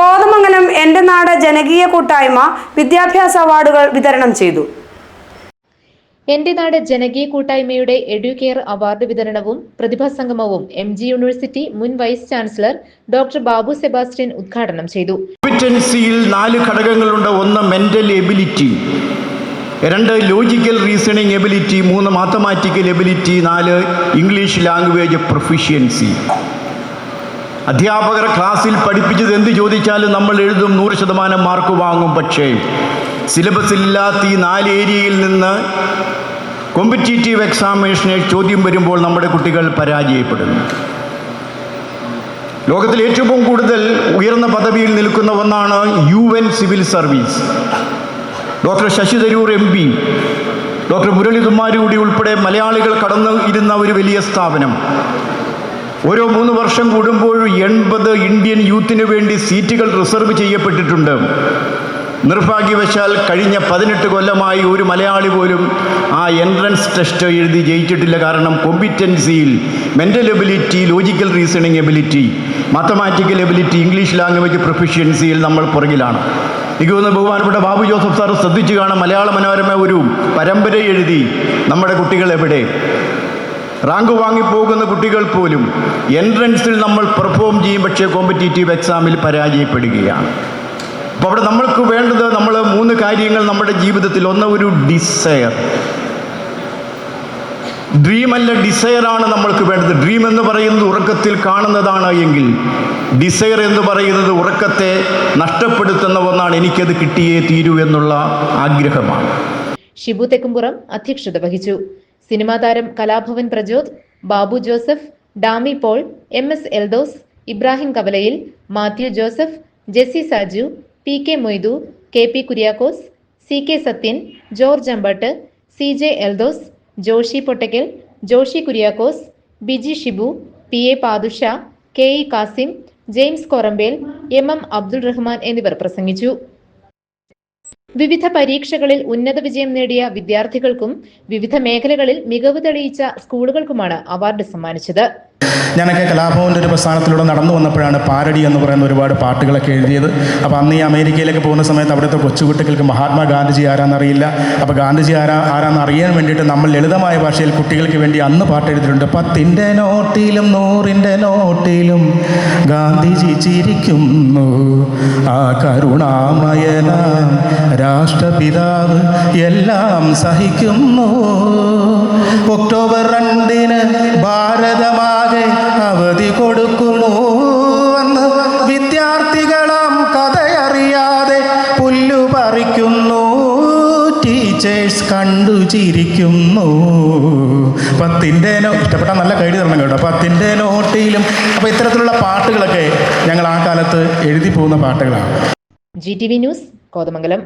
കോതമംഗലം എൻ്റെ നാട് ജനകീയ കൂട്ടായ്മ വിദ്യാഭ്യാസ അവാർഡുകൾ വിതരണം ചെയ്തു. എൻ്റെ നാട് ജനകീയ കൂട്ടായ്മയുടെ എഡ്യൂക്കെയർ അവാർഡ് വിതരണവും പ്രതിഭാസംഗമവും MG യൂണിവേഴ്സിറ്റി മുൻ vice chancellor doctor Babu Sebastian ഉദ്ഘാടനം ചെയ്തു. കോമ്പിറ്റൻസിയിൽ 4 ഘടകങ്ങളുണ്ട്. 1 mental ability, 2 logical reasoning ability, 3 mathematical ability, 4 English language proficiency. അധ്യാപകർ ക്ലാസ്സിൽ പഠിപ്പിച്ചത് എന്ത് ചോദിച്ചാലും നമ്മൾ എഴുതും, 100% മാർക്ക് വാങ്ങും. പക്ഷേ സിലബസിലില്ലാത്ത ഈ 4 ഏരിയയിൽ നിന്ന് കോമ്പറ്റീറ്റീവ് എക്സാമിനേഷന് ചോദ്യം വരുമ്പോൾ നമ്മുടെ കുട്ടികൾ പരാജയപ്പെടുന്നു. ലോകത്തിൽ ഏറ്റവും കൂടുതൽ ഉയർന്ന പദവിയിൽ നിൽക്കുന്ന ഒന്നാണ് UN civil service. Doctor Shashi Tharoor MP, doctor Murali Thummarukudy ഉൾപ്പെടെ മലയാളികൾ കടന്നു ഇരുന്ന ഒരു വലിയ സ്ഥാപനം. ഓരോ 3 വർഷം കൂടുമ്പോഴും 80 ഇന്ത്യൻ യൂത്തിന് വേണ്ടി സീറ്റുകൾ റിസർവ് ചെയ്യപ്പെട്ടിട്ടുണ്ട്. നിർഭാഗ്യവശാൽ കഴിഞ്ഞ 18 കൊല്ലമായി ഒരു മലയാളി പോലും ആ എൻട്രൻസ് ടെസ്റ്റ് എഴുതി ജയിച്ചിട്ടില്ല. കാരണം കോമ്പിറ്റൻസിയിൽ mental ability, logical reasoning ability, mathematical ability, English language പ്രൊഫിഷ്യൻസിയിൽ നമ്മൾ പുറകിലാണ്. എനിക്ക് തോന്നുന്നു ബഹുമാനപ്പെട്ട ബാബു ജോസഫ് സാർ ശ്രദ്ധിച്ചു കാണാം, മലയാള മനോരമ ഒരു പരമ്പര എഴുതി നമ്മുടെ കുട്ടികൾ എവിടെ. റാങ്ക് വാങ്ങിപ്പോകുന്ന കുട്ടികൾ പോലും എൻട്രൻസിൽ നമ്മൾ പെർഫോം ചെയ്യും, പക്ഷേ കോമ്പറ്റീറ്റീവ് എക്സാമിൽ പരാജയപ്പെടുകയാണ്. അപ്പോൾ അവിടെ നമ്മൾക്ക് വേണ്ടത് 3 കാര്യങ്ങൾ നമ്മുടെ ജീവിതത്തിൽ. ഒന്ന്, ഒരു ഡിസയർ. ഡ്രീമല്ല, ഡിസയറാണ് നമ്മൾക്ക് വേണ്ടത്. ഡ്രീം എന്ന് പറയുന്നത് ഉറക്കത്തിൽ കാണുന്നതാണ് എങ്കിൽ ഡിസയർ എന്ന് പറയുന്നത് ഉറക്കത്തെ നഷ്ടപ്പെടുത്തുന്ന ഒന്നാണ്. എനിക്കത് കിട്ടിയേ തീരൂ എന്നുള്ള ആഗ്രഹമാണ്. ഷിബു തെക്കുംപുറം അധ്യക്ഷത വഹിച്ചു. സിനിമാ താരം Kalabhavan Prajod, Babu Joseph, Dami Paul, MS Eldhose, Ibrahim Kavalayil, Mathew Joseph, Jessy Saju, PK Moidu, KP Kuriakose, CK Sathyan, George Ambatt, CJ Eldhose, Joshy Pottakkal, Joshy Kuriakose, Biji Shibu, PA Pathusha, KE Kasim, James Korambel, MM Abdul Rahman എന്നിവർ പ്രസംഗിച്ചു. വിവിധ പരീക്ഷകളിൽ ഉന്നത വിജയം നേടിയ വിദ്യാർത്ഥികൾക്കും വിവിധ മേഖലകളിൽ മികവ് തെളിയിച്ച സ്കൂളുകൾക്കുമാണ് അവാർഡ് സമ്മാനിച്ചത്. ഞാനൊക്കെ കലാഭവൻ്റെ ഒരു പ്രസ്ഥാനത്തിലൂടെ നടന്നു വന്നപ്പോഴാണ് പാരഡി എന്ന് പറയുന്ന ഒരുപാട് പാട്ടുകളൊക്കെ എഴുതിയത്. അപ്പോൾ അന്ന് ഈ അമേരിക്കയിലേക്ക് പോകുന്ന സമയത്ത് അവിടുത്തെ കൊച്ചുകുട്ടികൾക്ക് മഹാത്മാഗാന്ധിജി ആരാന്നറിയില്ല. അപ്പോൾ ഗാന്ധിജി ആരാന്ന് അറിയാൻ വേണ്ടിയിട്ട് നമ്മൾ ലളിതമായ ഭാഷയിൽ കുട്ടികൾക്ക് വേണ്ടി അന്ന് പാട്ട് എഴുതിയിട്ടുണ്ട്. 10ന്റെ നോട്ടിലും 100ന്റെ നോട്ടിലും ഗാന്ധിജി ചിരിക്കുന്നു, ആ കരുണാമയനാം രാഷ്ട്രപിതാവ് എല്ലാം സഹിക്കുന്നു. ഒക്ടോബർ 2-ന് ഭാരതമാകെ അവധി കൊടുക്കുമോ എന്ന് വിദ്യാർത്ഥികളാം കഥയറിയാതെ പുല്ലു പറിക്കുന്നു, ടീച്ചേഴ്സ് കണ്ടു ചിരിക്കുന്നു. 10ന്റെ ഇഷ്ടപ്പെട്ട നല്ല കൈഡി തരണം കേട്ടോ. 10ന്റെ നോട്ടിലും. അപ്പോൾ ഇത്തരത്തിലുള്ള പാട്ടുകളൊക്കെ ഞങ്ങൾ ആ കാലത്ത് എഴുതി പോകുന്ന പാട്ടുകളാണ്. GTV news, Kothamangalam.